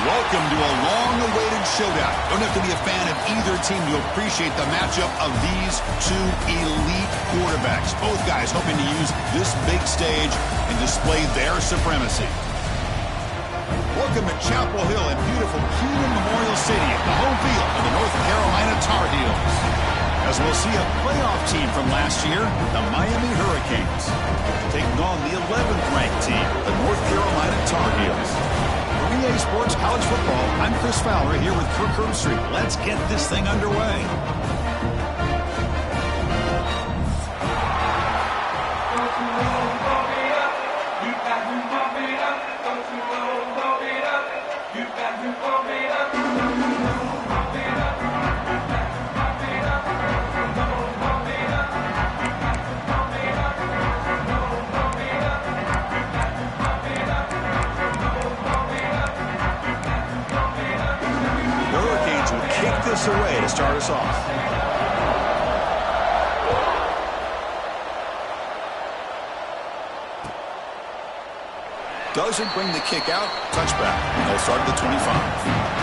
Welcome to a long-awaited showdown. Don't have to be a fan of either team to appreciate the matchup of these two elite quarterbacks. Both guys hoping to use this big stage and display their supremacy. Welcome to Chapel Hill in beautiful Keenan Memorial Stadium, the home field of the North Carolina Tar Heels. As we'll see a playoff team from last year, the Miami Hurricanes, taking on the 11th ranked team, the North Carolina Tar Heels. For EA Sports College Football, I'm Chris Fowler here with Kirk Herbstreit. Let's get this thing underway. Away to start us off. Doesn't bring the kick out. Touchback. They'll start at the 25.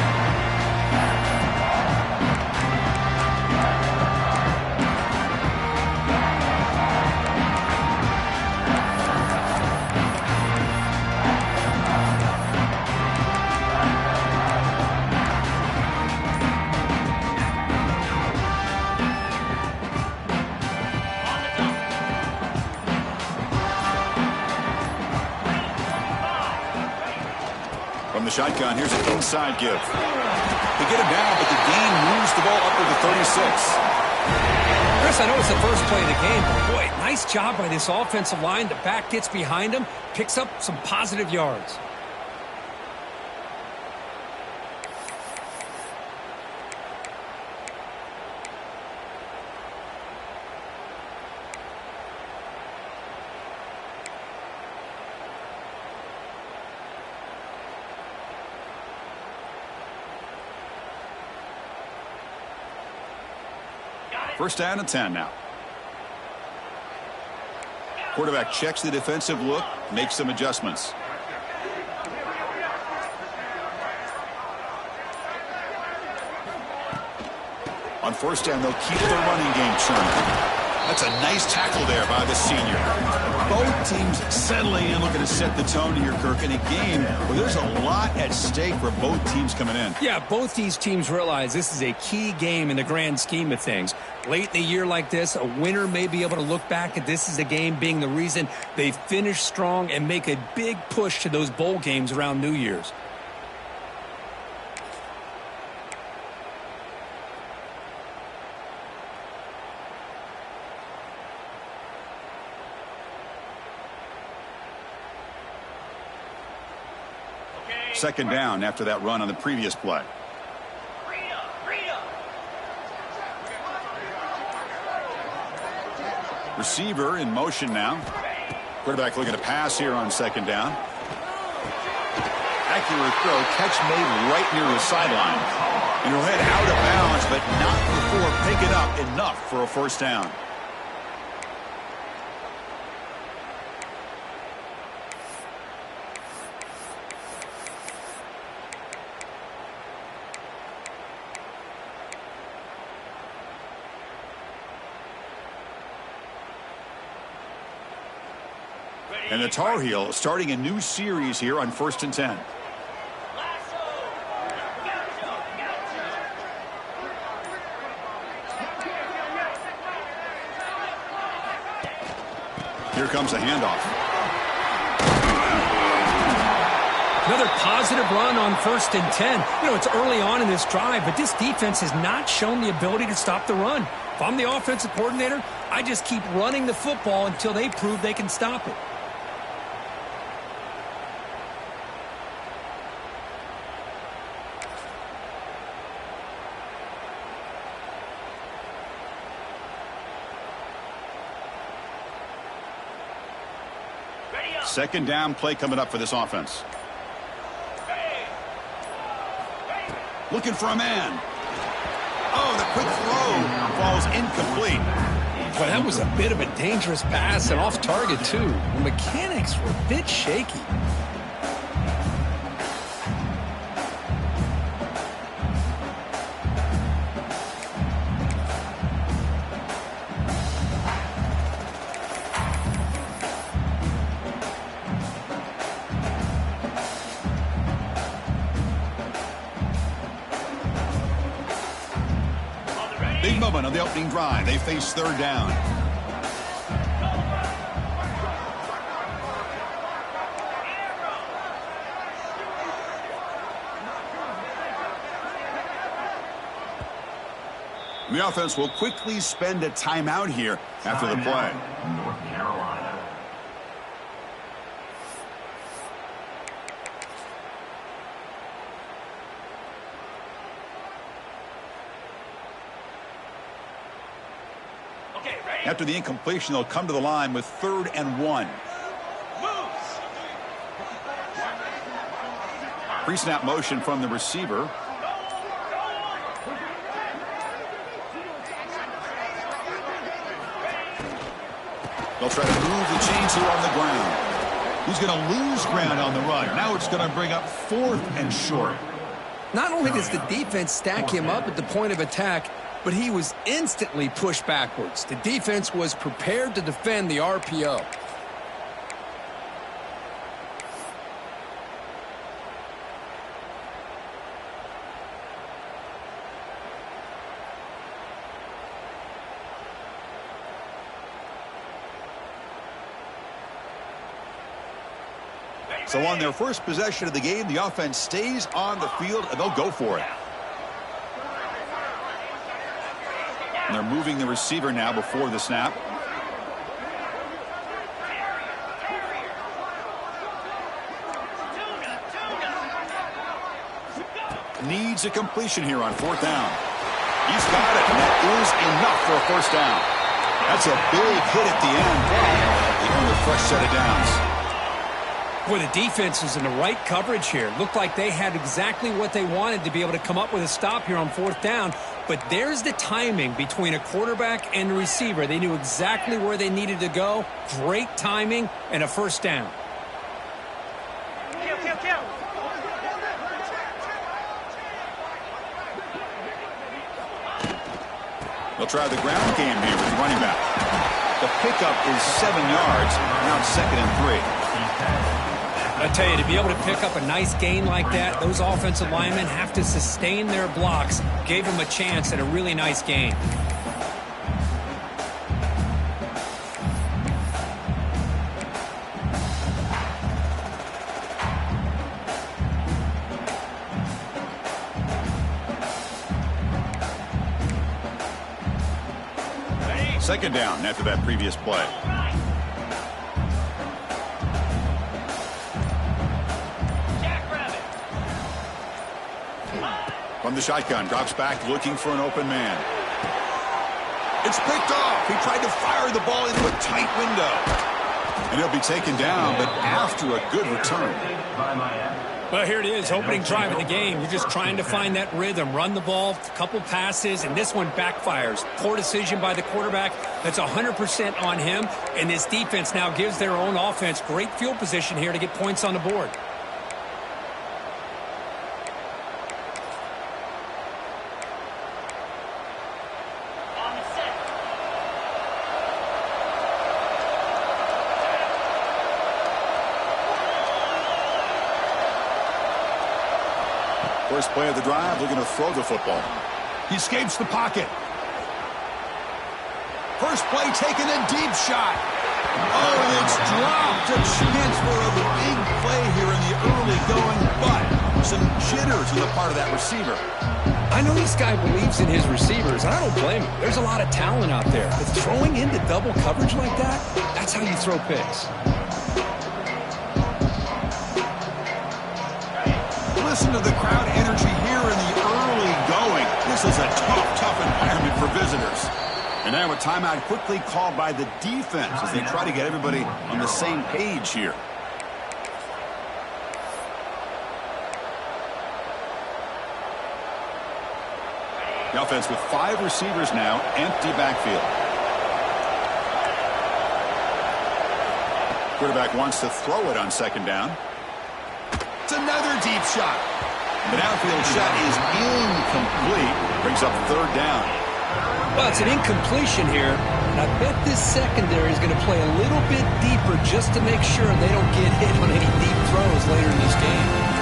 The shotgun, here's an inside give. They get him down, but the gain moves the ball up to the 36. Chris, I know it's the first play of the game, but boy, nice job by this offensive line. The back gets behind him, picks up some positive yards. First down and 10 now. Quarterback checks the defensive look, makes some adjustments. On first down, they'll keep their running game churning. That's a nice tackle there by the senior. Both teams settling in, looking to set the tone here, Kirk, in a game where there's a lot at stake for both teams coming in. Yeah, both these teams realize this is a key game in the grand scheme of things. Late in a year like this, a winner may be able to look back at this as a game being the reason they finish strong and make a big push to those bowl games around New Year's. Second down after that run on the previous play. Receiver in motion now. Quarterback looking to pass here on second down. Accurate throw, catch made right near the sideline. And he'll head out of bounds, but not before picking up enough for a first down. And the Tar Heels starting a new series here on 1st and 10. Here comes a handoff. Another positive run on 1st and 10. You know, it's early on in this drive, but this defense has not shown the ability to stop the run. If I'm the offensive coordinator, I just keep running the football until they prove they can stop it. Second down play coming up for this offense. Looking for a man. Oh, the quick throw falls incomplete. Boy, that was a bit of a dangerous pass and off target, too. The mechanics were a bit shaky. big moment on the opening drive. They face third down. The offense will quickly spend a timeout here after the play. North Carolina. After the incompletion, they'll come to the line with 3rd and 1. Pre-snap motion from the receiver. They'll try to move the chains here on the ground. He's going to lose ground on the run. Now it's going to bring up 4th and short. Not only does the defense stack him up at the point of attack, but he was instantly pushed backwards. The defense was prepared to defend the RPO. So on their first possession of the game, the offense stays on the field, and they'll go for it. And they're moving the receiver now before the snap. Needs a completion here on 4th down. He's got it, and that is enough for a 1st down. That's a big hit at the end. They earn a fresh set of downs. Boy, the defense is in the right coverage here. Looked like they had exactly what they wanted to be able to come up with a stop here on 4th down. But there's the timing between a quarterback and the receiver. They knew exactly where they needed to go. Great timing and a 1st down. They'll try the ground game here with the running back. The pickup is 7 yards. Now it's 2nd and 3. I tell you, to be able to pick up a nice gain like that, those offensive linemen have to sustain their blocks. Gave them a chance at a really nice gain. Second down after that previous play. From the shotgun, drops back looking for an open man. It's picked off. He tried to fire the ball into a tight window. And he'll be taken down, but after a good return. Well, here it is, opening drive of the game. You're just trying to find that rhythm, run the ball, a couple passes, and this one backfires. Poor decision by the quarterback. That's 100% on him, and this defense now gives their own offense great field position here to get points on the board. First play of the drive, looking to throw the football. He escapes the pocket. First play taken, a deep shot. Oh, it's dropped. A chance for a big play here in the early going, but some jitters on the part of that receiver. I know this guy believes in his receivers, and I don't blame him. There's a lot of talent out there. But throwing into double coverage like that, that's how you throw picks. Listen to the crowd energy here in the early going. This is a tough environment for visitors. And now a timeout quickly called by the defense as they try to get everybody on the same page here. The offense with 5 receivers now, empty backfield. Quarterback wants to throw it on second down. It's another deep shot. The downfield shot is incomplete. Brings up third down. Well, it's an incompletion here. And I bet this secondary is going to play a little bit deeper just to make sure they don't get hit on any deep throws later in this game.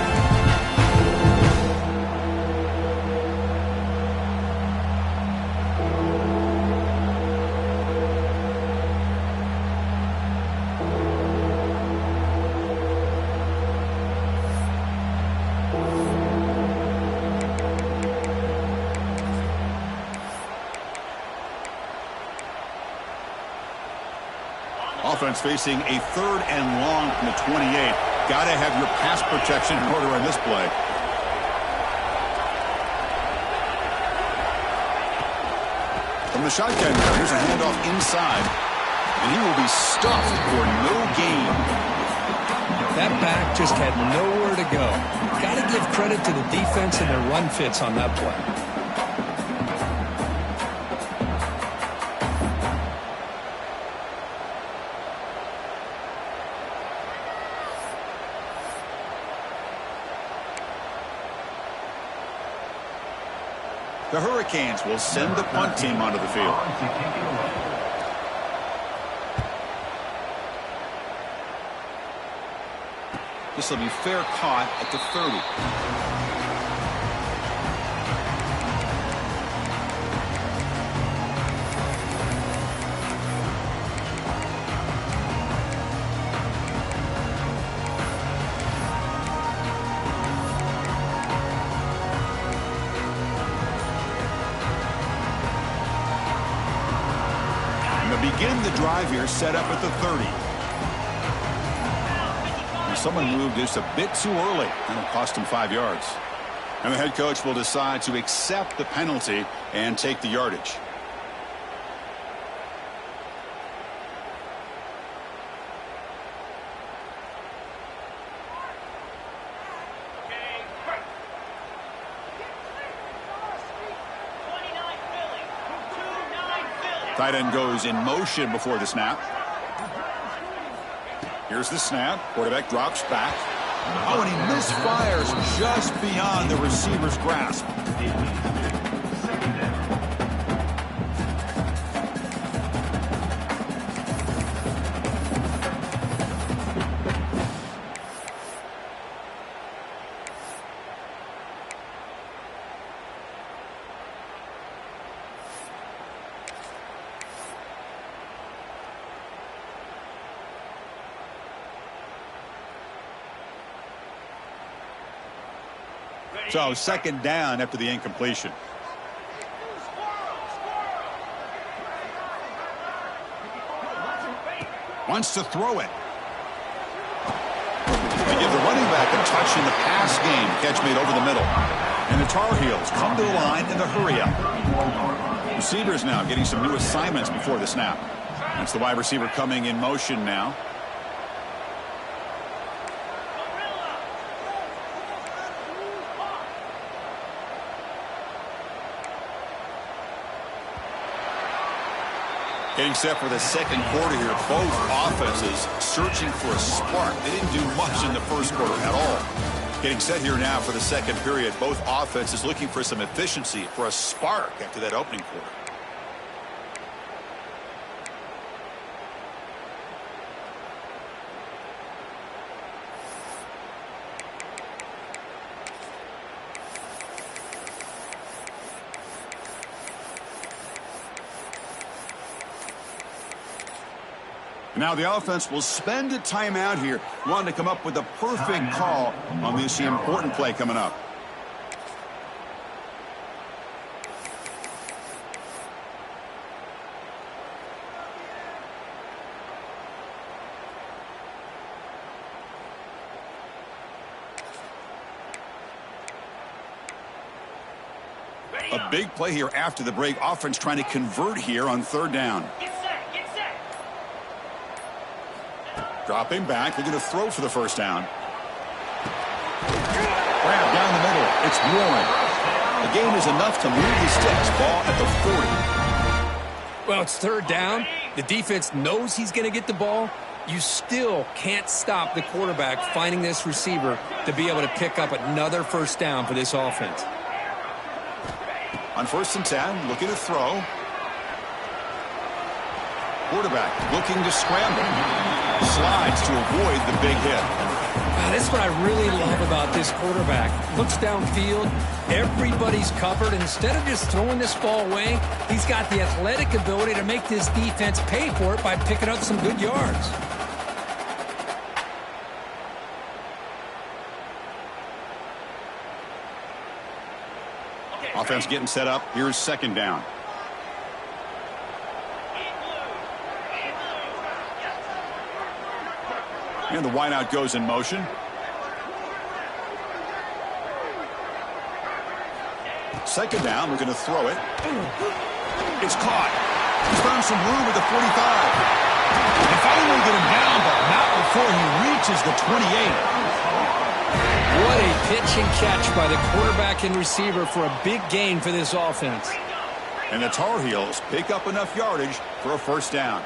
Offense facing a 3rd and long from the 28. Got to have your pass protection in order on this play. From the shotgun, here's a handoff inside, and he will be stuffed for no gain. That back just had nowhere to go. Got to give credit to the defense and their run fits on that play. The Hurricanes will send the punt team onto the field. This will be fair caught at the 30. Begin the drive here, set up at the 30. And someone moved just a bit too early, and it cost him 5 yards. And the head coach will decide to accept the penalty and take the yardage. Tight end goes in motion before the snap. Here's the snap. Quarterback drops back. Oh, and he misfires just beyond the receiver's grasp. So second down after the incompletion. Wants to throw it. They give the running back a touch in the pass game. Catch made over the middle. And the Tar Heels come to the line in the hurry up. Receivers now getting some new assignments before the snap. That's the wide receiver coming in motion now. Getting set for the second quarter here. Both offenses searching for a spark. They didn't do much in the first quarter at all. Getting set here now for the second period. Both offenses looking for some efficiency, for a spark after that opening quarter. Now the offense will spend a timeout here, wanting to come up with the perfect call on this important play coming up. A big play here after the break. Offense trying to convert here on third down. Dropping back, looking to throw for the first down. Grab down the middle. It's Warren. The gain is enough to move the sticks. Ball at the 40. Well, it's third down. The defense knows he's going to get the ball. You still can't stop the quarterback finding this receiver to be able to pick up another first down for this offense. On 1st and 10, looking to throw. Quarterback looking to scramble. Slides to avoid the big hit. That's what I really love about this quarterback. Looks downfield. Everybody's covered. Instead of just throwing this ball away, he's got the athletic ability to make this defense pay for it by picking up some good yards. Offense getting set up. Here's second down. And the wideout goes in motion. Second down, we're going to throw it. It's caught. He's found some room at the 45. They finally get him down, but not before he reaches the 28. What a pitch and catch by the quarterback and receiver for a big gain for this offense. And the Tar Heels pick up enough yardage for a first down.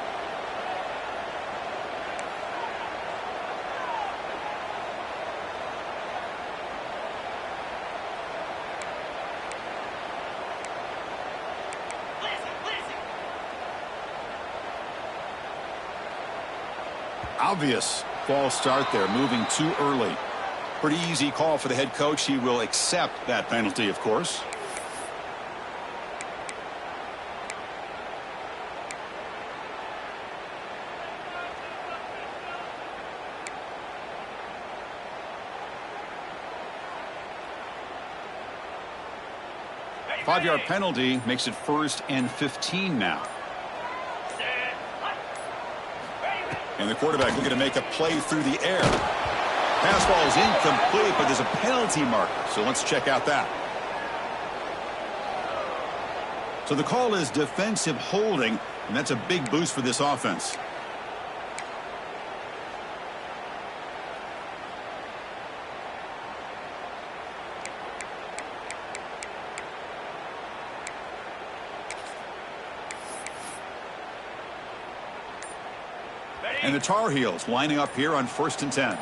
Obvious false start there, moving too early. Pretty easy call for the head coach. He will accept that penalty, of course. Five-yard penalty makes it 1st and 15 now. And the quarterback looking to make a play through the air. Pass ball is incomplete, but there's a penalty marker, so let's check out that. So the call is defensive holding, and that's a big boost for this offense. And the Tar Heels lining up here on 1st and 10.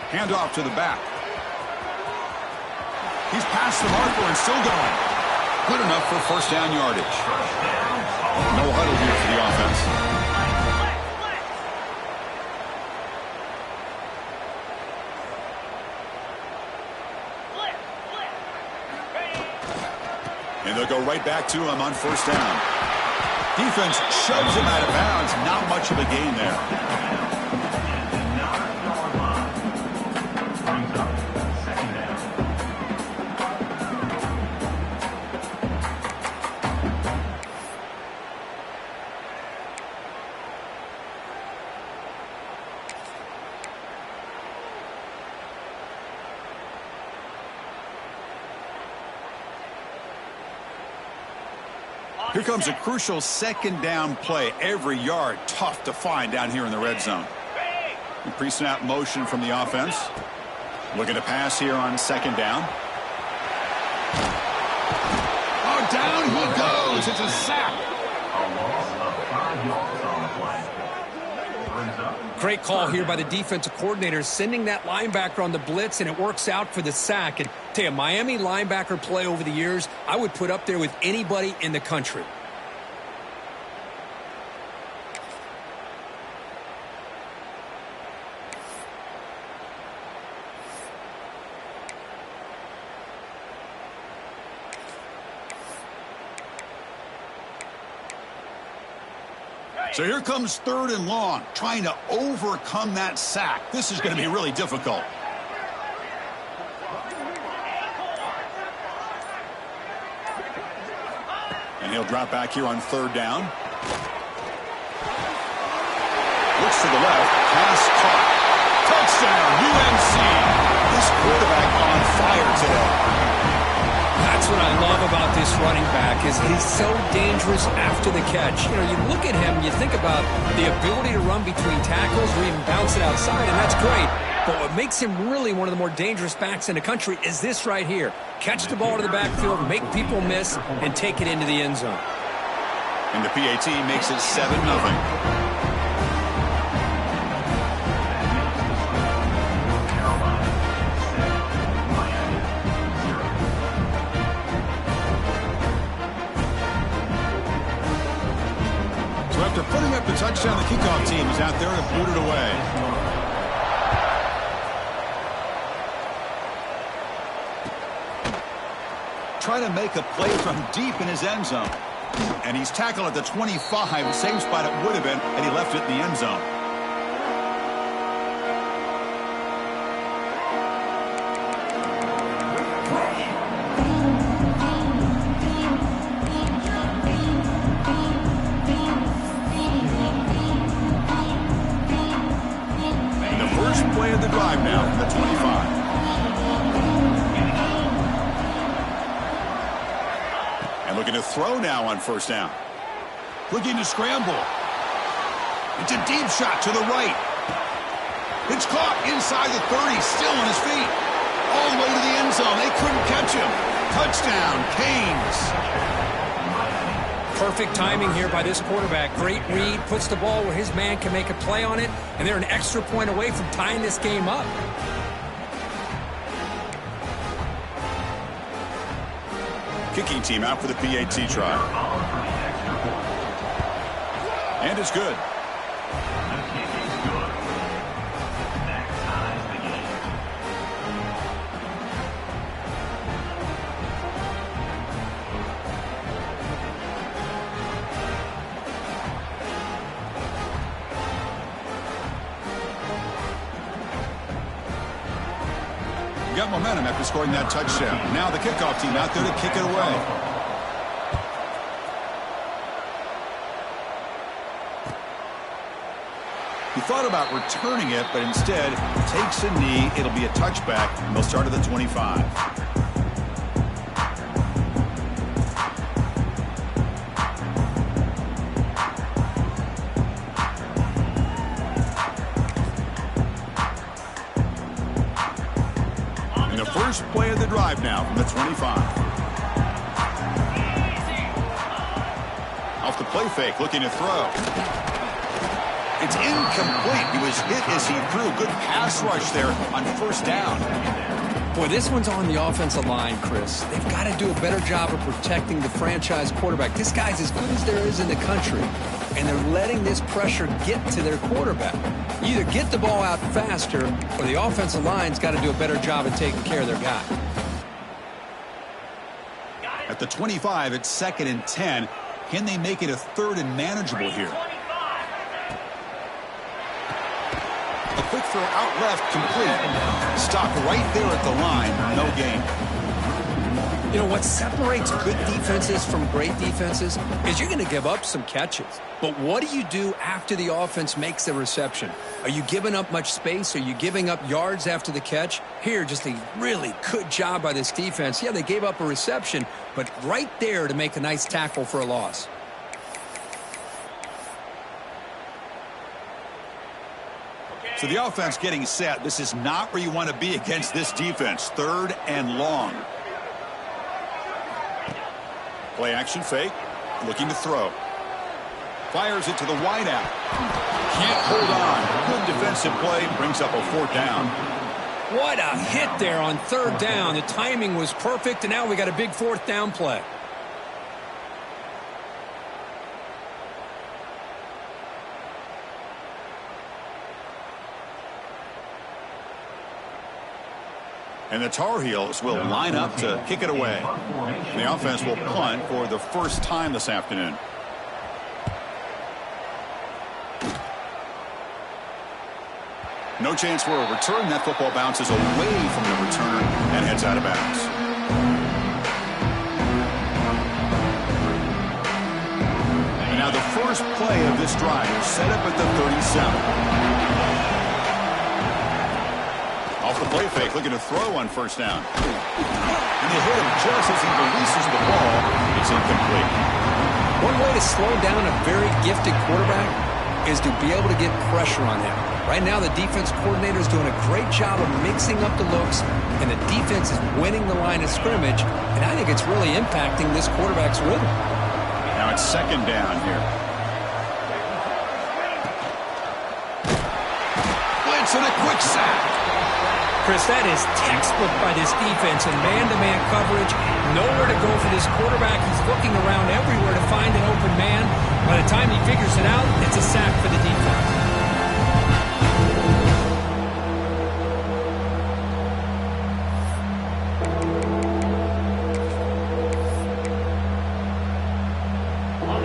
Handoff to the back. He's past the marker and still going. Good enough for first down yardage. No huddle here for the offense. And they'll go right back to him on first down. Defense shoves him out of bounds. Not much of a gain there. Here comes a crucial second down play. Every yard tough to find down here in the red zone. Pre-snap motion from the offense. Looking to pass here on second down. Oh, down he goes. It's a sack. Great call here by the defensive coordinator, sending that linebacker on the blitz, and it works out for the sack. And tell you, Miami linebacker play over the years, I would put up there with anybody in the country. So here comes 3rd and long, trying to overcome that sack. This is going to be really difficult. And he'll drop back here on 3rd down. Looks to the left, pass caught. Touchdown, UNC. This quarterback on fire today. That's what I love about this running back is he's so dangerous after the catch. You know, you look at him, you think about the ability to run between tackles or even bounce it outside, and that's great. But what makes him really one of the more dangerous backs in the country is this right here. Catch the ball to the backfield, make people miss, and take it into the end zone. And the PAT makes it 7-0. After putting up the touchdown, the kickoff team is out there to boot it away. Trying to make a play from deep in his end zone. And he's tackled at the 25, same spot it would have been, and he left it in the end zone. of the drive now from the 25. And looking to throw now on first down. Looking to scramble. It's a deep shot to the right. It's caught inside the 30, still on his feet. All the way to the end zone. They couldn't catch him. Touchdown, Canes. Perfect timing here by this quarterback. Great read, puts the ball where his man can make a play on it, and they're an extra point away from tying this game up. Kicking team out for the PAT try. And it's good. Got momentum after scoring that touchdown. Now the kickoff team out there to kick it away. He thought about returning it, but instead takes a knee. It'll be a touchback, and they'll start at the 25. First play of the drive now from the 25. Off the play fake, looking to throw. It's incomplete. He was hit as he threw. Good pass rush there on first down. Boy, this one's on the offensive line, Chris. They've got to do a better job of protecting the franchise quarterback. This guy's as good as there is in the country, and they're letting this pressure get to their quarterback. Either get the ball out faster, or the offensive line's got to do a better job of taking care of their guy. At the 25, it's 2nd and 10. Can they make it a 3rd and manageable here? A quick throw out left, complete. Stopped right there at the line, no gain. You know, what separates good defenses from great defenses is you're going to give up some catches. But what do you do after the offense makes the reception? Are you giving up much space? Are you giving up yards after the catch? Here, just a really good job by this defense. Yeah, they gave up a reception, but right there to make a nice tackle for a loss. So the offense getting set. This is not where you want to be against this defense. 3rd and long. Play action fake. Looking to throw. Fires it to the wideout. Can't hold on. Good defensive play. Brings up a 4th down. What a hit there on 3rd down. The timing was perfect, and now we got a big 4th down play. And the Tar Heels will line up to kick it away. The offense will punt for the first time this afternoon. No chance for a return. That football bounces away from the returner and heads out of bounds. And now the first play of this drive is set up at the 37. Off the play fake, looking to throw on first down. And they hit him just as he releases the ball. It's incomplete. One way to slow down a very gifted quarterback is to be able to get pressure on him. Right now, the defense coordinator is doing a great job of mixing up the looks, and the defense is winning the line of scrimmage, and I think it's really impacting this quarterback's rhythm. Now it's 2nd down here. Blitz and a quick sack. Chris, that is textbook by this defense in man-to-man coverage. Nowhere to go for this quarterback. He's looking around everywhere to find an open man. By the time he figures it out, it's a sack for the defense.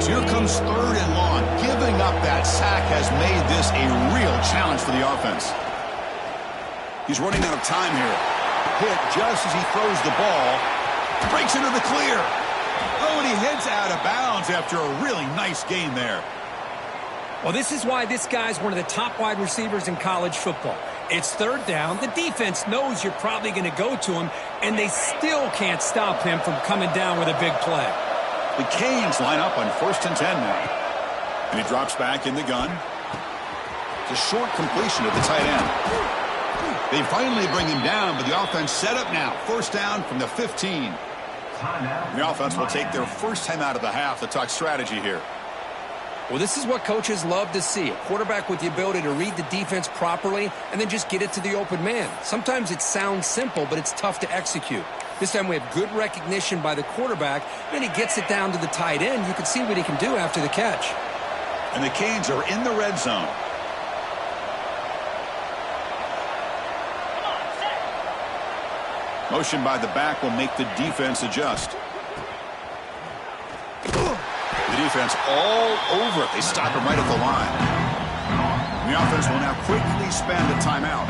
So here comes 3rd and long. Giving up that sack has made this a real challenge for the offense. He's running out of time here. Hit just as he throws the ball. Breaks into the clear. Oh, and he heads out of bounds after a really nice gain there. Well, this is why this guy's one of the top wide receivers in college football. It's third down. The defense knows you're probably going to go to him, and they still can't stop him from coming down with a big play. The Canes line up on 1st and 10 now. And he drops back in the gun. It's a short completion of the tight end. They finally bring him down, but the offense set up now. 1st down from the 15. The offense will take their first time out of the half to talk strategy here. Well, this is what coaches love to see. A quarterback with the ability to read the defense properly and then just get it to the open man. Sometimes it sounds simple, but it's tough to execute. This time we have good recognition by the quarterback, and he gets it down to the tight end. You can see what he can do after the catch. And the Canes are in the red zone. Motion by the back will make the defense adjust. The defense all over it. They stop him right at the line. The offense will now quickly spend a timeout.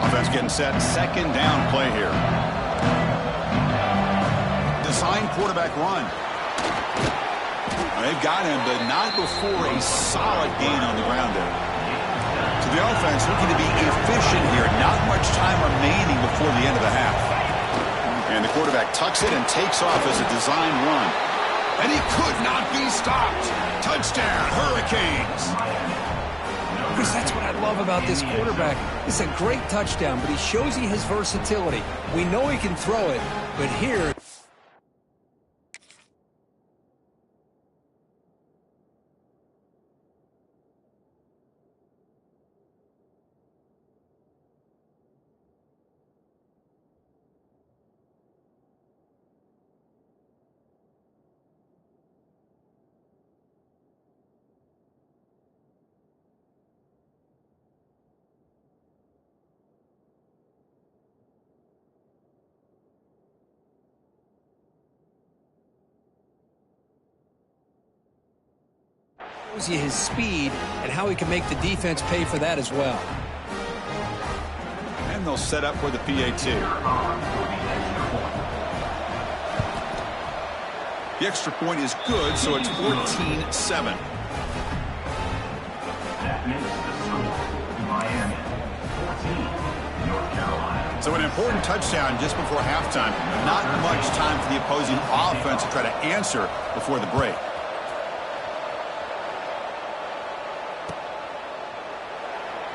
Offense getting set. 2nd down play here. Design quarterback run. They've got him, but not before a solid gain on the ground there. So the offense looking to be efficient here. Not much time remaining before the end of the half. And the quarterback tucks it and takes off as a design run. And he could not be stopped. Touchdown, Hurricanes. Chris, that's what I love about this quarterback. It's a great touchdown, but he shows you his versatility. We know he can throw it, but here... shows you his speed and how he can make the defense pay for that as well. And they'll set up for the PAT. The extra point is good, so it's 14-7. So an important touchdown just before halftime. Not much time for the opposing offense to try to answer before the break.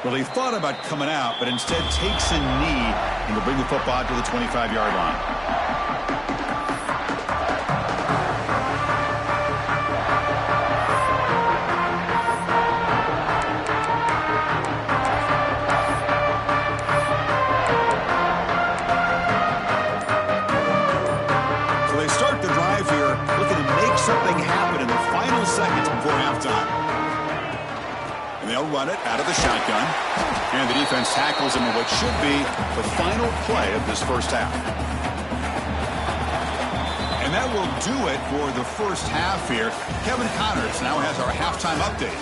Well, he thought about coming out, but instead takes a knee and will bring the football to the 25-yard line. So they start the drive here, looking to make something happen in the final seconds before halftime. They'll run it out of the shotgun. And the defense tackles him in what should be the final play of this first half. And that will do it for the first half here. Kevin Connors now has our halftime update.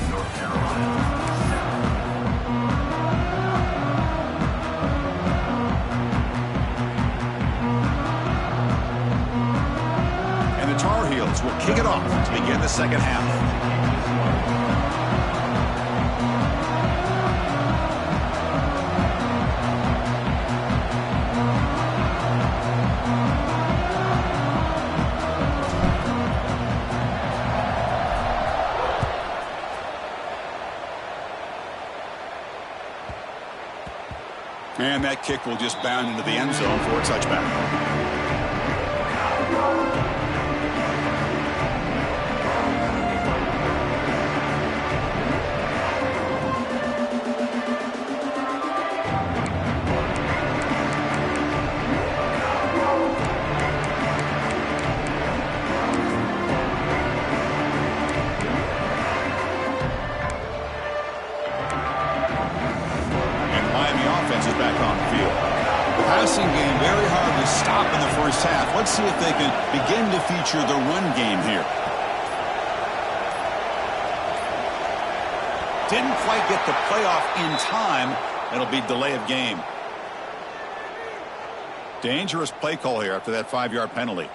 North Carolina. Tar Heels will kick it off to begin the second half. And that kick will just bound into the end zone for a touchback. Game very hard to stop in the first half. Let's see if they can begin to feature the run game here. Didn't quite get the playoff in time. It'll be delay of game. Dangerous play call here after that 5-yard penalty.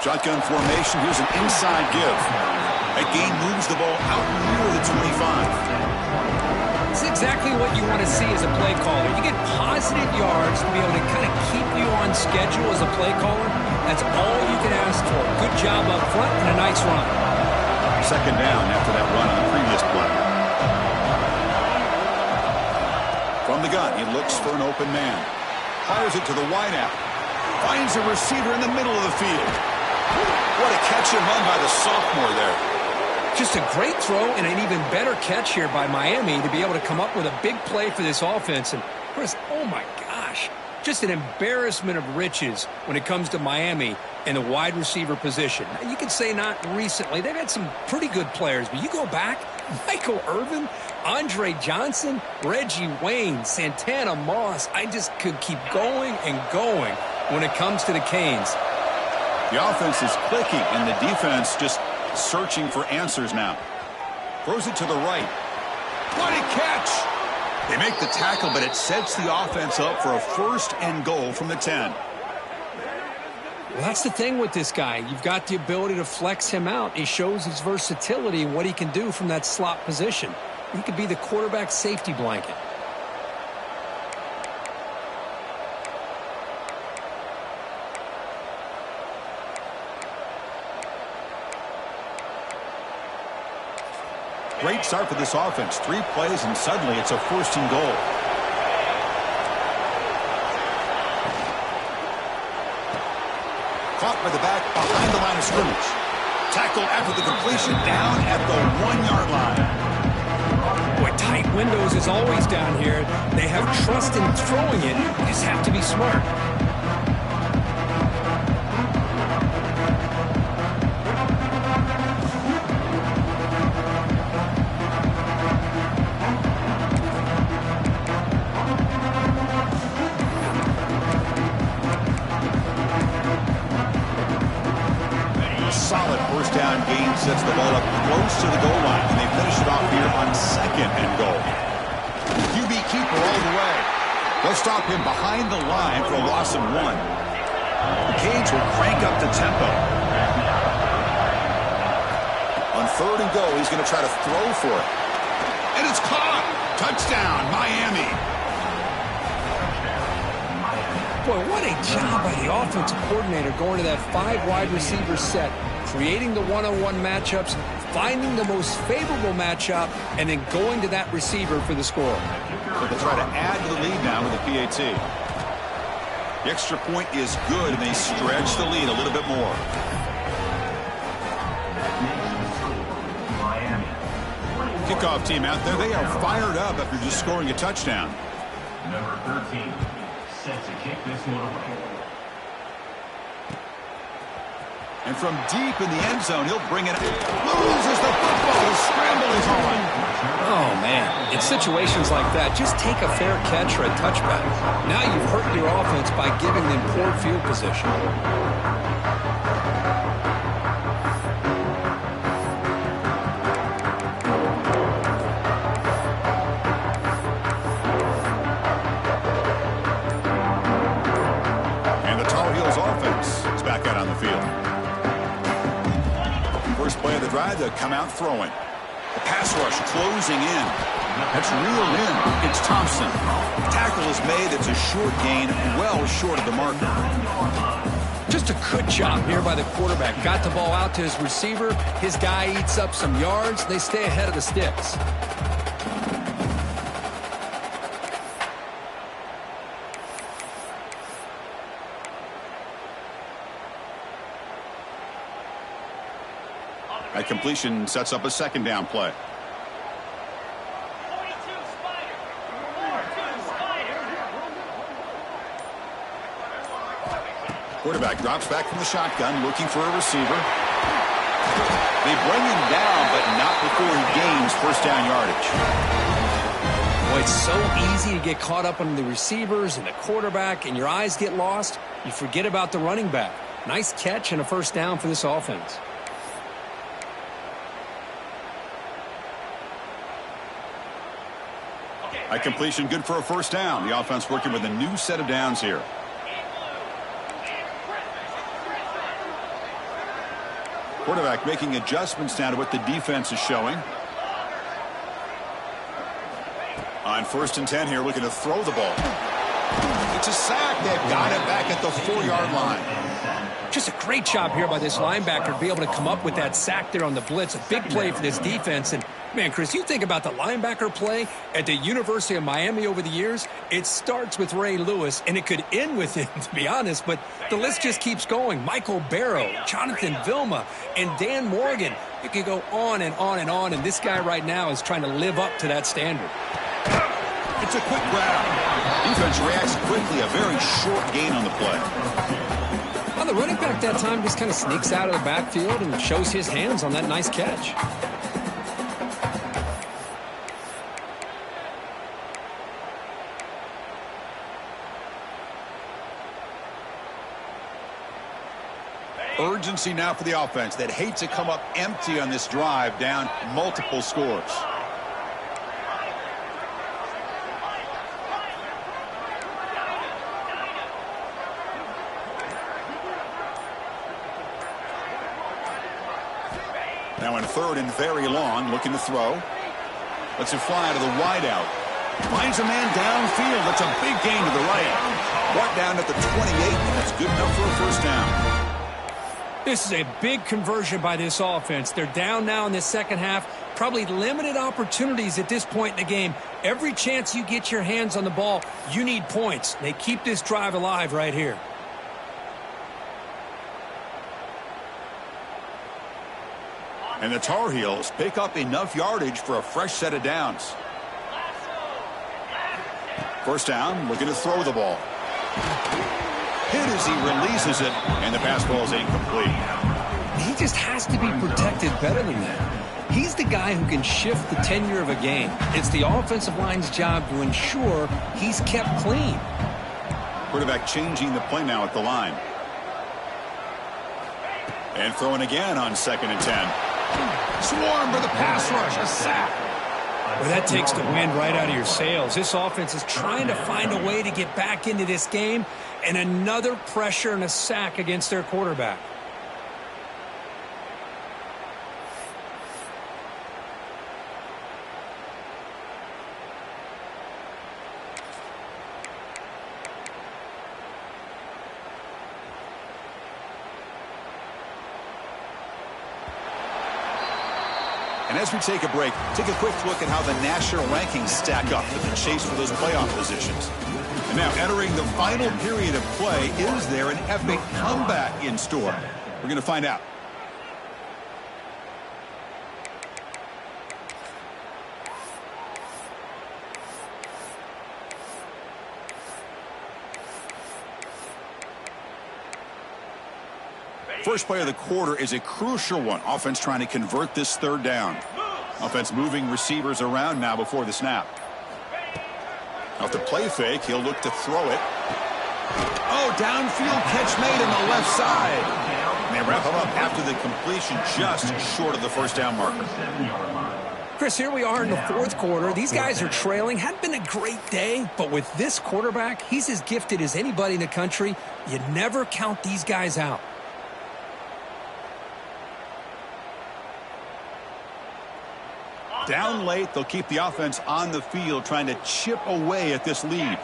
Shotgun formation. Here's an inside give. That gain moves the ball out near the 25. It's exactly what you want to see as a play caller. You get positive yards to be able to kind of keep you on schedule as a play caller. That's all you can ask for. Good job up front and a nice run. Second down after that run on the previous play. From the gun, he looks for an open man. Fires it to the wideout. Finds a receiver in the middle of the field. What a catch and run by the sophomore there. Just a great throw and an even better catch here by Miami to be able to come up with a big play for this offense. And Chris, oh my gosh, just an embarrassment of riches when it comes to Miami in the wide receiver position. Now, you can say not recently. They've had some pretty good players, but you go back, Michael Irvin, Andre Johnson, Reggie Wayne, Santana Moss. I just could keep going and going when it comes to the Canes. The offense is clicking, and the defense just searching for answers now. Throws it to the right. What a catch! They make the tackle, but it sets the offense up for a 1st and goal from the 10. Well, that's the thing with this guy. You've got the ability to flex him out. He shows his versatility and what he can do from that slot position. He could be the quarterback safety blanket. Great start for this offense. 3 plays, and suddenly it's a 1st and goal. Caught by the back behind the line of scrimmage. Tackled after the completion down at the 1-yard line. Boy, tight windows is always down here. They have trust in throwing it. You just have to be smart. Solid 1st down gain sets the ball up close to the goal line, and they finish it off here on 2nd and goal. QB keeper all the way. They'll stop him behind the line for a loss of 1. The Canes will crank up the tempo. On 3rd and goal, he's going to try to throw for it. And it's caught! Touchdown, Miami! Boy, what a job by the offensive coordinator going to that 5 wide receiver set, creating the one-on-one matchups, finding the most favorable matchup, and then going to that receiver for the score. So they'll try to add to the lead now with the PAT. The extra point is good, and they stretch the lead a little bit more. Kickoff team out there. They are fired up after just scoring a touchdown. Number 13. Set to kick this one away. And from deep in the end zone, he'll bring it. Loses the football. The scramble is on. Oh, man. In situations like that, just take a fair catch or a touchback. Now you've hurt your offense by giving them poor field position. Back out on the field. First play of the drive, they'll come out throwing. The pass rush closing in. That's reeled in. It's Thompson. Tackle is made. It's a short gain, well short of the marker. Just a good job here by the quarterback. Got the ball out to his receiver. His guy eats up some yards. They stay ahead of the sticks. That completion sets up a 2nd down play. Quarterback drops back from the shotgun, looking for a receiver. They bring him down, but not before he gains first down yardage. Boy, it's so easy to get caught up on the receivers and the quarterback, and your eyes get lost. You forget about the running back. Nice catch and a first down for this offense. A completion good for a first down. The offense working with a new set of downs here. Quarterback making adjustments now to what the defense is showing. On 1st and 10 here, looking to throw the ball. It's a sack. They've got it back at the 4-yard line. Just a great job here by this linebacker to be able to come up with that sack there on the blitz. A big play for this defense. And, man, Chris, you think about the linebacker play at the University of Miami over the years, it starts with Ray Lewis, and it could end with him, to be honest, but the list just keeps going. Michael Barrow, Jonathan Vilma, and Dan Morgan. You could go on and on and on, and this guy right now is trying to live up to that standard. It's a quick grab. Defense reacts quickly. A very short gain on the play. Well, the running back that time just kind of sneaks out of the backfield and shows his hands on that nice catch. Urgency now for the offense that hates to come up empty on this drive, down multiple scores. Now in 3rd and very long, looking to throw. Lets it fly to the wideout. Finds a man downfield. That's a big gain to the right. Brought down at the 28, and that's good enough for a first down. This is a big conversion by this offense. They're down now in the second half. Probably limited opportunities at this point in the game. Every chance you get your hands on the ball, you need points. They keep this drive alive right here. And the Tar Heels pick up enough yardage for a fresh set of downs. First down, looking to throw the ball. Hit as he releases it, and the pass ball is incomplete. He just has to be protected better than that. He's the guy who can shift the tenure of a game. It's the offensive line's job to ensure he's kept clean. Quarterback changing the play now at the line. And throwing again on 2nd and 10. Swarm for the pass rush, a sack. Well, that takes the wind right out of your sails. This offense is trying to find a way to get back into this game, and another pressure and a sack against their quarterback. And as we take a break, take a quick look at how the national rankings stack up in the chase for those playoff positions. And now entering the final period of play, is there an epic comeback in store? We're going to find out. First play of the quarter is a crucial one. Offense trying to convert this 3rd down. Offense moving receivers around now before the snap. Off the play fake, he'll look to throw it. Oh, downfield catch made on the left side. And they wrap him up after the completion, just short of the first down marker. Chris, here we are in the 4th quarter. These guys are trailing. Hadn't been a great day, but with this quarterback, he's as gifted as anybody in the country. You never count these guys out. Down late, they'll keep the offense on the field trying to chip away at this lead.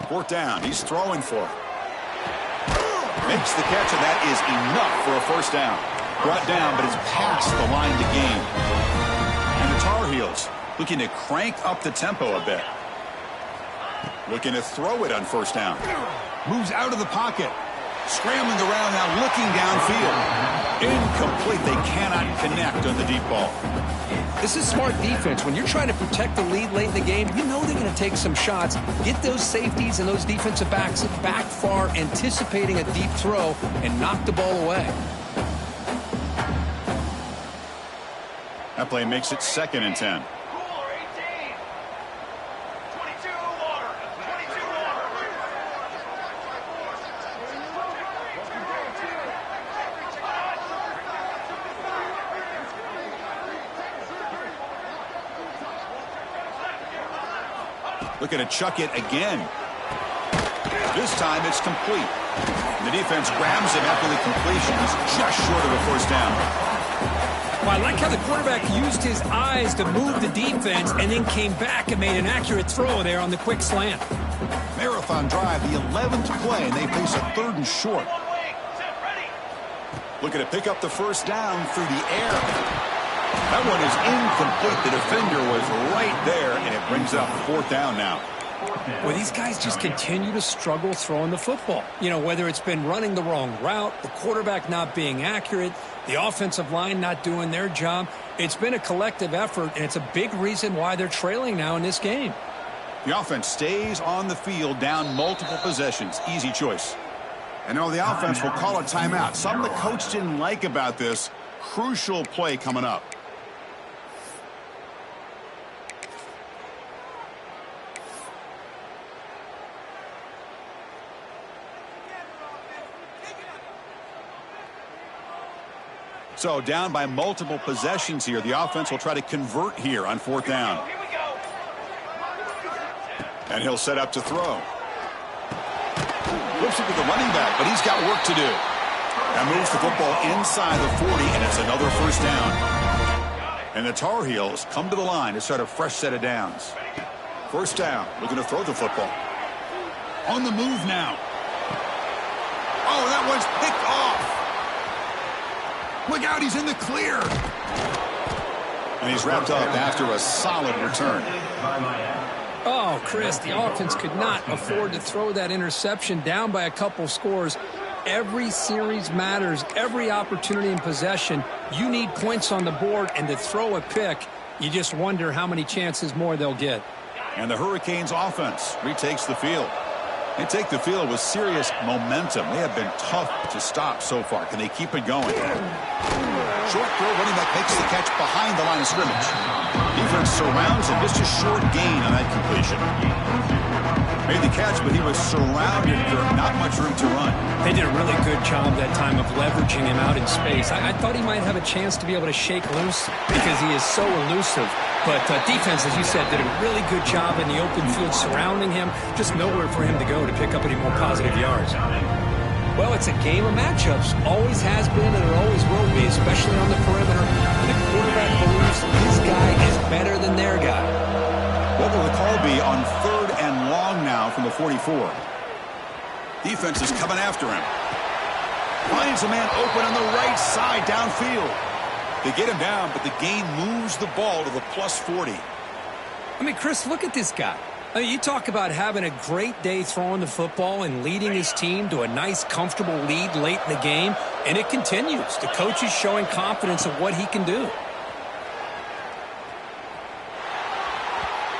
Fourth down, he's throwing for it. Makes the catch, and that is enough for a first down. Brought down, but it's past the line to gain. And the Tar Heels looking to crank up the tempo a bit. Looking to throw it on first down. Moves out of the pocket. Scrambling around now, looking downfield. Incomplete. They cannot connect on the deep ball. This is smart defense. When you're trying to protect the lead late in the game, you know they're going to take some shots. Get those safeties and those defensive backs back far, anticipating a deep throw, and knock the ball away. That play makes it 2nd and 10. Looking to chuck it again. This time it's complete. The defense grabs him after the completion. He's just short of a first down. Well, I like how the quarterback used his eyes to move the defense and then came back and made an accurate throw there on the quick slant. Marathon drive, the 11th play, and they face a 3rd and short. Looking to pick up the first down through the air. That one is incomplete. The defender was right there, and it brings up 4th down now. Well, these guys just continue to struggle throwing the football. You know, whether it's been running the wrong route, the quarterback not being accurate, the offensive line not doing their job. It's been a collective effort, and it's a big reason why they're trailing now in this game. The offense stays on the field, down multiple possessions. Easy choice. And now the offense will call a timeout. Something the coach didn't like about this. Crucial play coming up. So down by multiple possessions here. The offense will try to convert here on 4th down. And he'll set up to throw. Flips it to the running back, but he's got work to do. And moves the football inside the 40, and it's another first down. And the Tar Heels come to the line to start a fresh set of downs. First down, looking to throw the football. On the move now. Oh, that one's picked off. Look out, he's in the clear. And he's wrapped up after a solid return. Oh, Chris, the offense could not afford to throw that interception, down by a couple scores. Every series matters. Every opportunity in possession, you need points on the board, and to throw a pick, you just wonder how many chances more they'll get. And the Hurricanes offense retakes the field. They take the field with serious momentum. They have been tough to stop so far. Can they keep it going? Short throw, running back makes the catch behind the line of scrimmage. Defense surrounds him. Just a short gain on that completion. Made the catch, but he was surrounded for not much room to run. They did a really good job that time of leveraging him out in space. I thought he might have a chance to be able to shake loose because he is so elusive. But defense, as you said, did a really good job in the open field surrounding him. Just nowhere for him to go to pick up any more positive yards. Well, it's a game of matchups. Always has been, and it always will be, especially on the perimeter. And the quarterback believes his guy is better than their guy. What will the call be on 3rd and long now from the 44? Defense is coming after him. Finds a man open on the right side downfield. They get him down, but the gain moves the ball to the +40. I mean, Chris, look at this guy. I mean, you talk about having a great day throwing the football and leading his team to a nice, comfortable lead late in the game, and it continues. The coach is showing confidence of what he can do.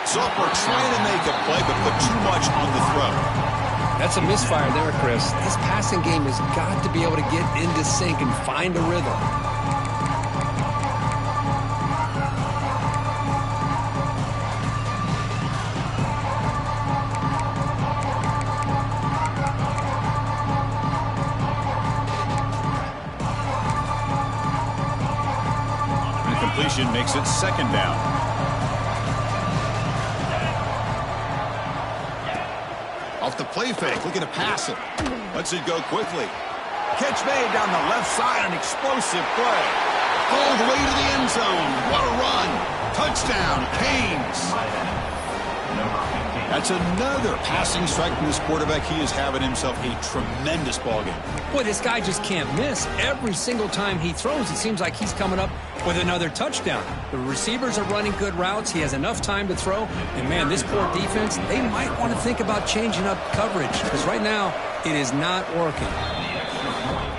Sophomore trying to make a play, but put too much on the throw. That's a misfire there, Chris. This passing game has got to be able to get into sync and find a rhythm. Completion makes it 2nd down. Off the play fake, looking to pass it. Lets it go quickly. Catch made down the left side, an explosive play. All the way to the end zone. What a run. Touchdown, Canes. That's another passing strike from this quarterback. He is having himself a tremendous ballgame. Boy, this guy just can't miss. Every single time he throws, it seems like he's coming up with another touchdown. The receivers are running good routes. He has enough time to throw. And, man, this poor defense, they might want to think about changing up coverage because right now it is not working.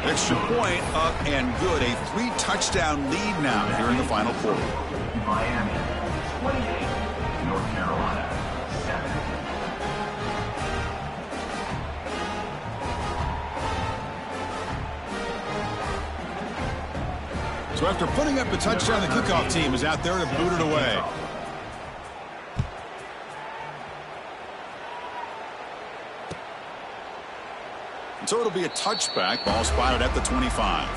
Extra point up and good. A 3-touchdown lead now here in the final quarter. Miami 28, North Carolina 7. So after putting up a touchdown, the kickoff team is out there to boot it away. So it'll be a touchback. Ball spotted at the 25.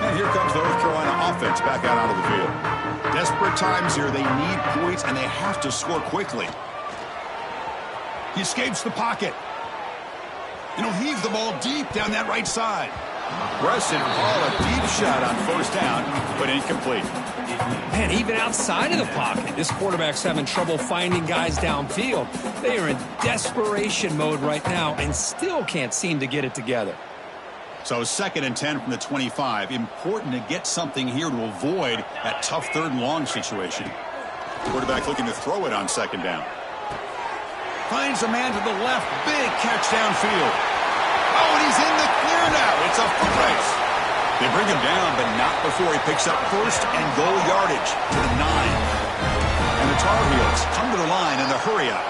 And here comes the North Carolina offense back out onto the field. Desperate times here. They need points, and they have to score quickly. He escapes the pocket. And he'll heave the ball deep down that right side. Aggressive ball, a deep shot on first down, but incomplete. Man, even outside of the pocket, this quarterback's having trouble finding guys downfield. They are in desperation mode right now and still can't seem to get it together. So 2nd and 10 from the 25. Important to get something here to avoid that tough 3rd and long situation. Quarterback looking to throw it on 2nd down. Finds a man to the left. Big catch downfield. Oh, and he's in the clear now. It's a foot race. They bring him down, but not before he picks up 1st and goal yardage to the 9. And the Tar Heels come to the line in the hurry up.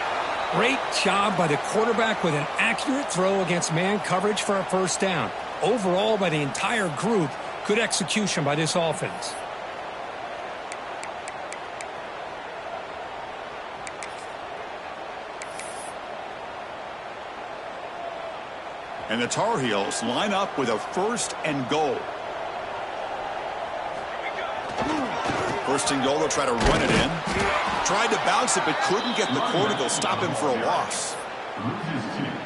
Great job by the quarterback with an accurate throw against man coverage for a 1st down. Overall, by the entire group, good execution by this offense. And the Tar Heels line up with a 1st and goal. 1st and goal, they'll try to run it in. Tried to bounce it, but couldn't get the quarter. They'll stop him for a loss.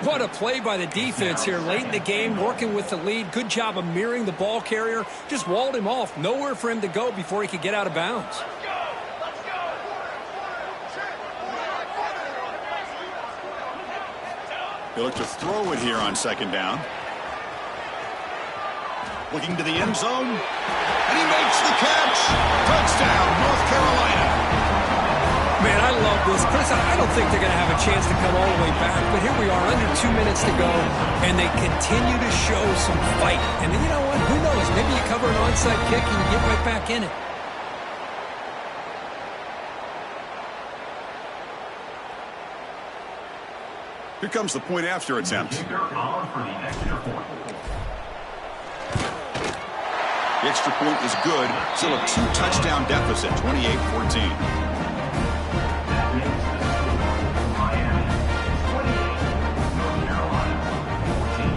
What a play by the defense here late in the game, working with the lead. Good job of mirroring the ball carrier. Just walled him off. Nowhere for him to go before he could get out of bounds. They look to throw it here on 2nd down. Looking to the end zone. And he makes the catch. Touchdown, North Carolina. Man, I love this. Chris, I don't think they're going to have a chance to come all the way back. But here we are, under 2 minutes to go. And they continue to show some fight. And you know what? Who knows? Maybe you cover an onside kick and you get right back in it. Here comes the point after attempt. Kicker on for the extra point. The extra point is good. Still a 2-touchdown deficit, 28-14. That makes the score Miami 28, North Carolina 14.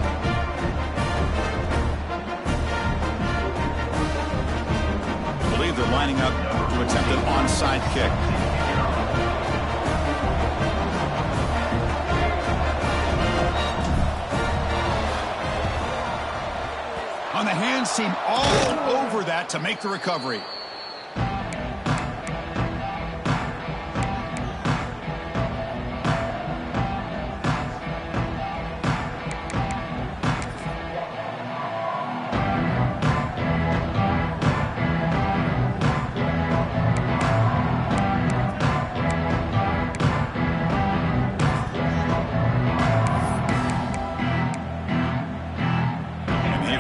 I believe they're lining up to attempt an onside kick. On the hands team, all over that to make the recovery.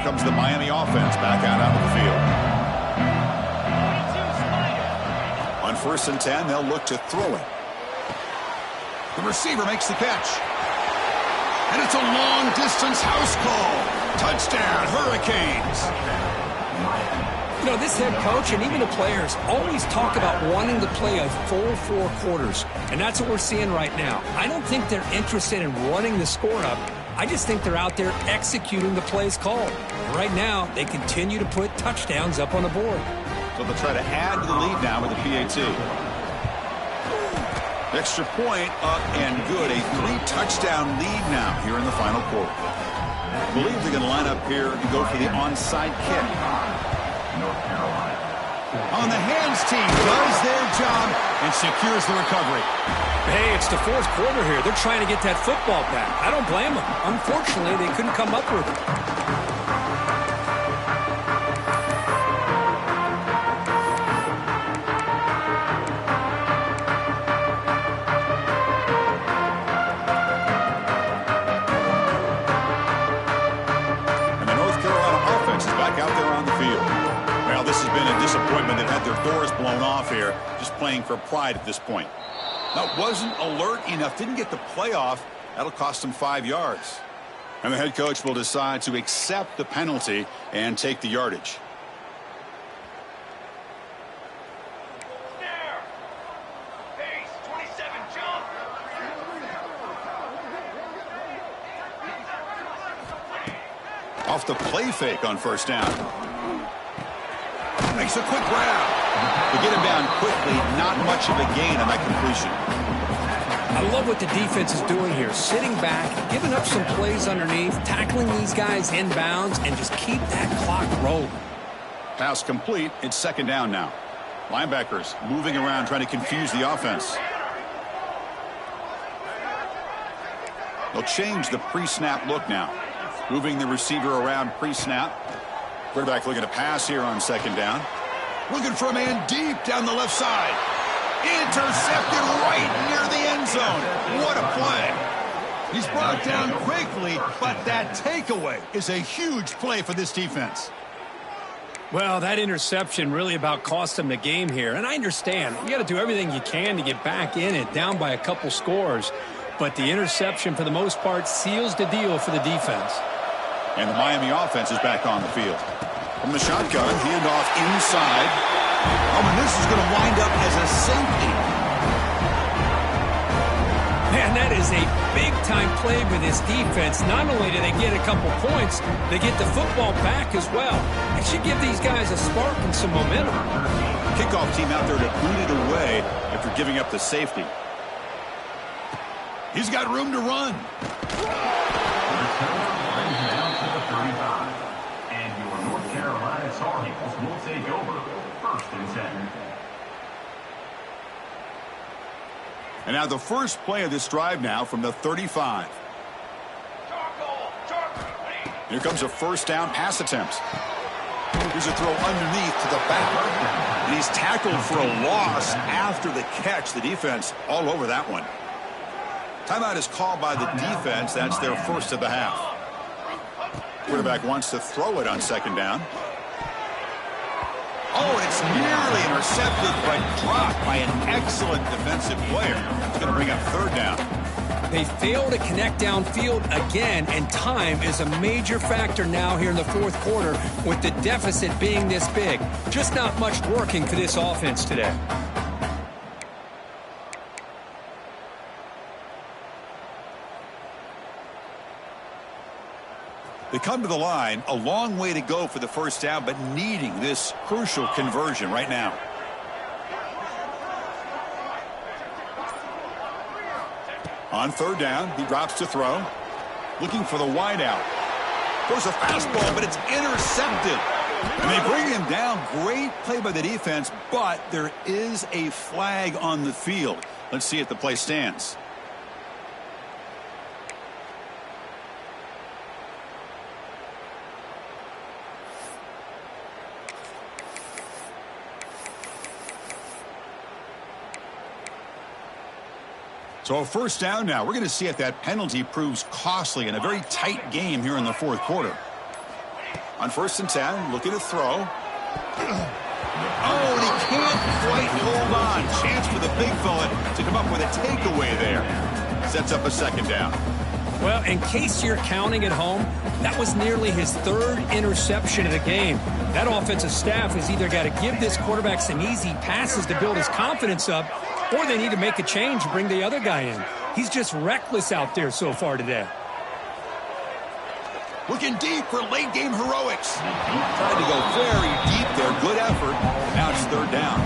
Comes the Miami offense back out onto the field. On 1st and 10, they'll look to throw it. The receiver makes the catch. And it's a long-distance house call. Touchdown, Hurricanes. You know, this head coach and even the players always talk about wanting to play a full 4 quarters. And that's what we're seeing right now. I don't think they're interested in running the score up. I just think they're out there executing the plays called. And right now, they continue to put touchdowns up on the board. So they'll try to add to the lead now with a PAT. Extra point up and good. A 3-touchdown lead now here in the final quarter. I believe they're going to line up here and go for the onside kick. North Carolina. On the hands team does their job and secures the recovery. Hey, it's the 4th quarter here. They're trying to get that football back. I don't blame them. Unfortunately, they couldn't come up with it. showing off here, just playing for pride at this point. That wasn't alert enough, didn't get the play off. That'll cost him 5 yards. And the head coach will decide to accept the penalty and take the yardage. Off the play fake on first down. Makes a quick grab. To get him down quickly, not much of a gain on that completion. I love what the defense is doing here. Sitting back, giving up some plays underneath, tackling these guys inbounds, and just keep that clock rolling. Pass complete. It's second down now. Linebackers moving around, trying to confuse the offense. They'll change the pre-snap look now. Moving the receiver around pre-snap. Quarterback looking to pass here on second down. Looking for a man deep down the left side. Intercepted right near the end zone. What a play. He's brought down quickly, but that takeaway is a huge play for this defense. Well, that interception really about cost them the game here. And I understand. You got to do everything you can to get back in it, down by a couple scores. But the interception, for the most part, seals the deal for the defense. And the Miami offense is back on the field. From the shotgun, handoff inside. Oh, and this is going to wind up as a safety. Man, that is a big-time play for this defense. Not only do they get a couple points, they get the football back as well. It should give these guys a spark and some momentum. Kickoff team out there to boot it away after giving up the safety. He's got room to run. And your North Carolina Tar Heels will take over 1st and 10. And now the first play of this drive now from the 35. Here comes a first down pass attempt. Here's a throw underneath to the back. And he's tackled for a loss after the catch. The defense all over that one. Timeout is called by the defense. That's their first of the half. Quarterback wants to throw it on second down. Oh, it's nearly intercepted, but dropped by an excellent defensive player. It's going to bring up third down. They fail to connect downfield again, and time is a major factor now here in the fourth quarter with the deficit being this big. Just not much working for this offense today. They come to the line, a long way to go for the first down, but needing this crucial conversion right now. On third down, he drops to throw. Looking for the wide out. Throws a fastball, but it's intercepted. And they bring him down. Great play by the defense, but there is a flag on the field. Let's see if the play stands. So a first down now. We're going to see if that penalty proves costly in a very tight game here in the fourth quarter. On 1st and 10, looking to throw. Oh, and he can't quite hold on. Chance for the big fella to come up with a takeaway there. Sets up a second down. Well, in case you're counting at home, that was nearly his 3rd interception of the game. That offensive staff has either got to give this quarterback some easy passes to build his confidence up, or they need to make a change and bring the other guy in. He's just reckless out there so far today. Looking deep for late game heroics. Tried to go very deep there. Good effort. Now it's third down.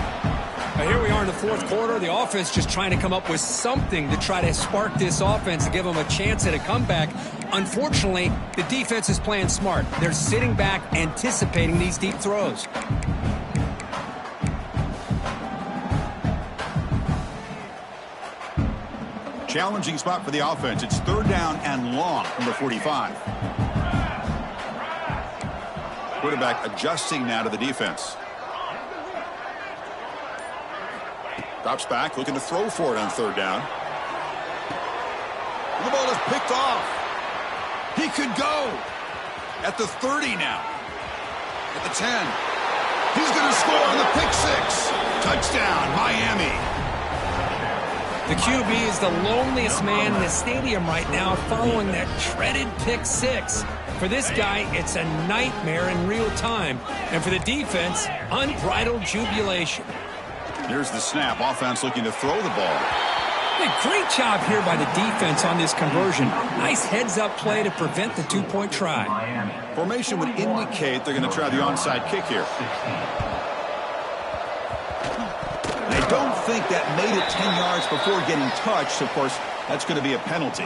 Now here we are in the fourth quarter. The offense just trying to come up with something to try to spark this offense and give them a chance at a comeback. Unfortunately, the defense is playing smart. They're sitting back, anticipating these deep throws. Challenging spot for the offense. It's third down and long from the 45. Quarterback adjusting now to the defense. Drops back, looking to throw for it on third down. The ball is picked off. He could go. At the 30 now. At the 10. He's going to score on the pick six. Touchdown, Miami. The QB is the loneliest man in the stadium right now following that dreaded pick six. For this guy, it's a nightmare in real time. And for the defense, unbridled jubilation. Here's the snap. Offense looking to throw the ball. Hey, great job here by the defense on this conversion. Nice heads-up play to prevent the two-point try. Formation would indicate they're going to try the onside kick here. I don't think that made it 10 yards before getting touched. Of course, that's going to be a penalty.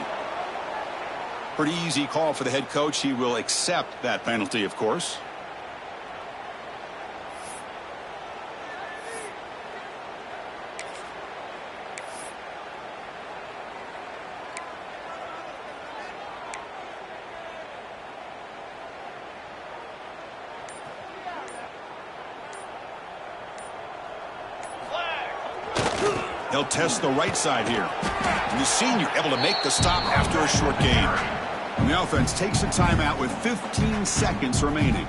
Pretty easy call for the head coach. He will accept that penalty, of course. They'll test the right side here. And the senior able to make the stop after a short gain. And the offense takes a timeout with 15 seconds remaining.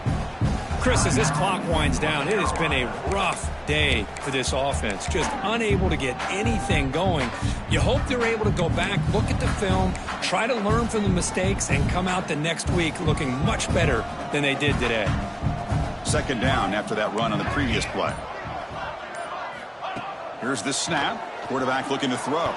Chris, as this clock winds down, it has been a rough day for this offense. Just unable to get anything going. You hope they're able to go back, look at the film, try to learn from the mistakes, and come out the next week looking much better than they did today. Second down after that run on the previous play. Here's the snap. Quarterback looking to throw.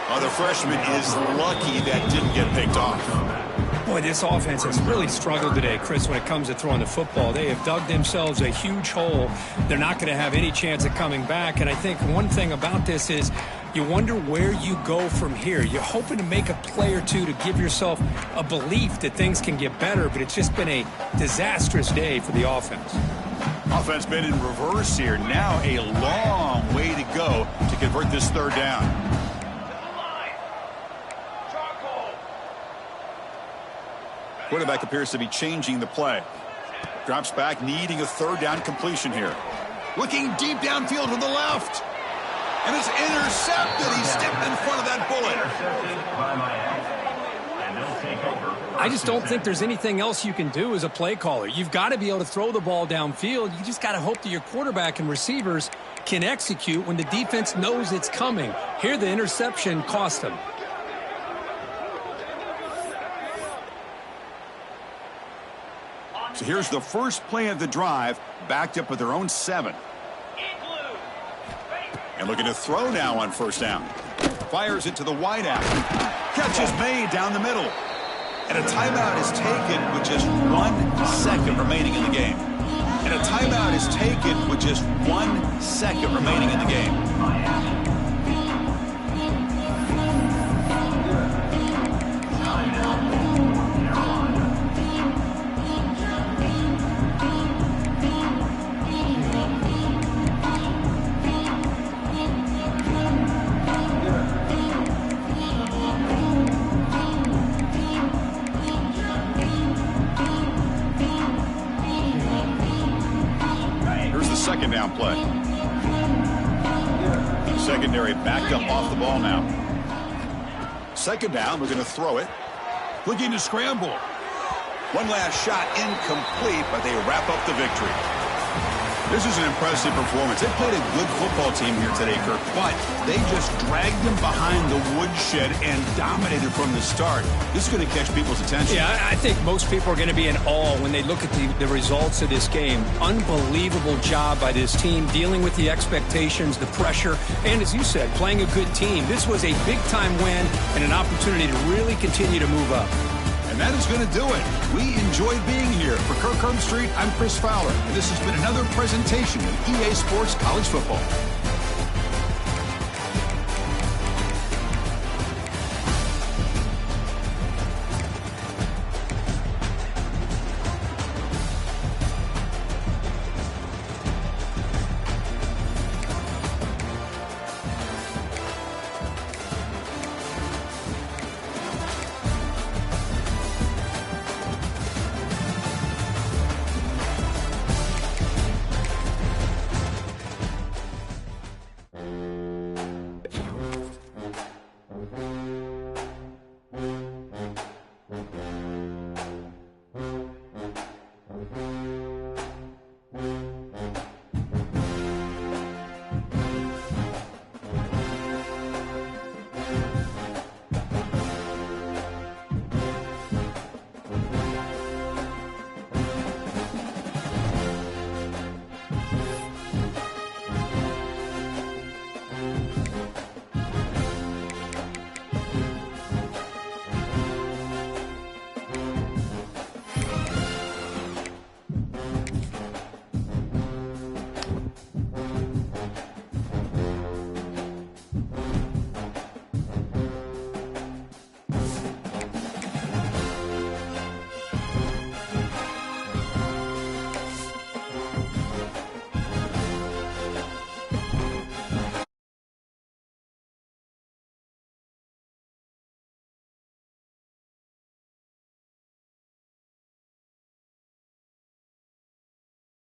Oh, the freshman is lucky that didn't get picked off. Boy, this offense has really struggled today, Chris, when it comes to throwing the football. They have dug themselves a huge hole. They're not going to have any chance of coming back. And I think one thing about this is you wonder where you go from here. You're hoping to make a play or two to give yourself a belief that things can get better, but it's just been a disastrous day for the offense. Offense been in reverse here. Now a long way to go to convert this third down. Quarterback appears to be changing the play. Drops back, needing a third down completion here. Looking deep downfield to the left. And it's intercepted. He stepped in front of that bullet. I just don't think there's anything else you can do as a play caller. You've got to be able to throw the ball downfield. You just got to hope that your quarterback and receivers can execute when the defense knows it's coming. Here, the interception cost them. So here's the first play of the drive, backed up with their own 7. And looking to throw now on first down. Fires it to the wide out. Catch is made down the middle. And a timeout is taken with just 1 second remaining in the game. And a timeout is taken with just 1 second remaining in the game. Second down play. Secondary backed up off the ball now. Second down, we're going to throw it. Looking to scramble. One last shot incomplete, but they wrap up the victory. This is an impressive performance. They played a good football team here today, Kirk, but they just dragged them behind the woodshed and dominated from the start. This is going to catch people's attention. Yeah, I think most people are going to be in awe when they look at the results of this game. Unbelievable job by this team, dealing with the expectations, the pressure, and as you said, playing a good team. This was a big-time win and an opportunity to really continue to move up. And that is going to do it. We enjoyed being here. For Kirk Street, I'm Chris Fowler, and this has been another presentation of EA Sports College Football.